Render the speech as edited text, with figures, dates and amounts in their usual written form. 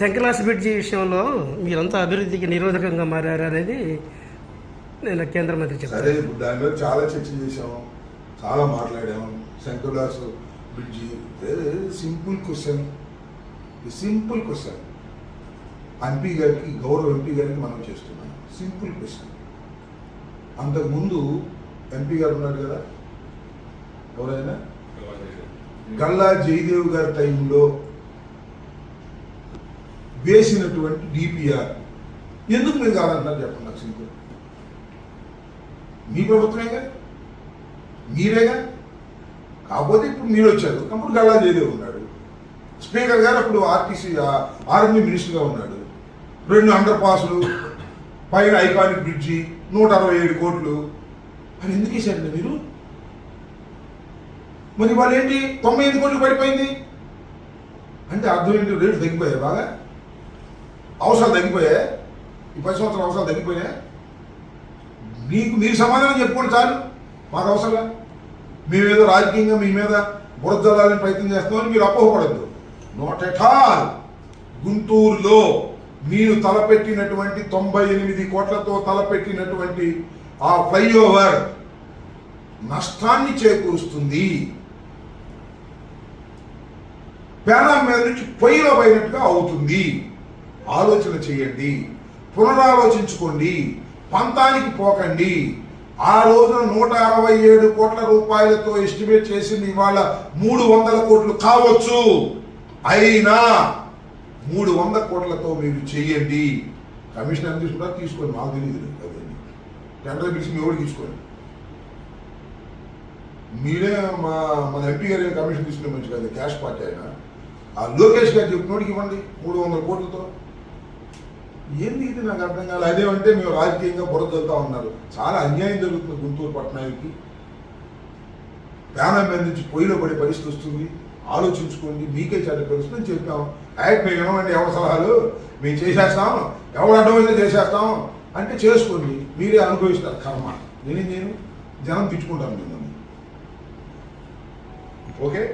శంకర్లాస్ bridge విషయంలో మీరంతా అభివృద్ధికి నిరోధకంగా మారారు అనేది నేను కేంద్ర మంత్రి చెప్పారు. సరే, ఇప్పుడు దాని మీద చాలా చర్చ చేసాము, చాలా మాట్లాడాము. శంకర్లాస్ బ్రిడ్జి సింపుల్ క్వశ్చన్, ఎంపీ గారికి, గౌరవ ఎంపీ గారికి మనం చేస్తున్నాం. Simple question. అంతకుముందు ఎంపీ గారు ఉన్నారు కదా, ఎవరైనా గల్లా జయదేవ్ గారి టైంలో వేసినటువంటి డిపిఆర్ ఎందుకు మీరు కాదంటారు చెప్పండి నాకు సింపుల్. మీ ప్రభుత్వమేగా, మీరేగా. కాకపోతే ఇప్పుడు మీరు వచ్చారు, అప్పుడు గల్లా జయదేవ్ ఉన్నాడు. స్పీకర్ గారు అప్పుడు ఆర్మీ మినిస్టర్గా ఉన్నాడు. 2 అండర్ పాస్లు, పైన ఐకానిక్ బ్రిడ్జి, 167 కోట్లు అని ఎందుకు వేశారండి మీరు? మరి వాళ్ళు ఏంటి 98 కోట్లు పడిపోయింది అంటే అర్థం ఏంటి? రేట్లు తగ్గిపోయాయి, బాగా అవసరాలు తగ్గిపోయాయి. ఈ 10 సంవత్సరాల అవసరాలు తగ్గిపోయాయి. మీరు సమాధానం చెప్పుకోండి చాలు, మాకు అవసరం. మేమేదో రాజకీయంగా మీ మీద బురద జల్లాలని ప్రయత్నం చేస్తామని మీరు అపోహపడద్దు. Not at all. గుంటూరులో మీరు తలపెట్టినటువంటి 98 కోట్లతో తలపెట్టినటువంటి ఆ ఫ్లైఓవర్ నష్టాన్ని చేకూరుస్తుంది. పేనం మీద నుంచి పొయ్యిలో పోయినట్టుగా అవుతుంది. ఆలోచన చేయండి, పునరాలోచించుకోండి, పంతానికి పోకండి. ఆ రోజున 167 కోట్ల రూపాయలతో ఎస్టిమేట్ చేసింది ఇవాళ 300 కోట్లు కావచ్చు. అయినా 300 కోట్లతో మీరు చెయ్యండి. కమిషన్ ఎంత తీసుకుంటారో తీసుకోండి, మాకు తెలియదు. అదండి టెండర్ పిలిచి మీ ఎవరు తీసుకోండి. మీరే మన ఎంపీ గారి కమిషన్ తీసుకునే మంచి కాదు, క్యాష్ పార్టీ అయినా. ఆ లోకేష్ గారు చెప్పినోడికి ఇవ్వండి 300 కోట్లతో. ఏంది ఇది నాకు అర్థం కాదు. అదేమంటే మేము రాజకీయంగా బురద చల్లుతా ఉన్నారు. చాలా అన్యాయం జరుగుతుంది గుంటూరు పట్టణానికి. ప్రాణం మీద నుంచి పొయ్యిలో పడే పరిస్థితి వస్తుంది. ఆలోచించుకోండి, మీకే చాలా పరిస్థితి చెప్పాం. మేము ఏమండి ఎవరి సలహాలు మేము చేసేస్తాం, ఎవరు అడ్డమైతే చేసేస్తాం అంటే చేసుకోండి, మీరే అనుభవిస్తారు కర్మ. నేను జనం తిట్టుకుంటాను మిమ్మల్ని. ఓకే.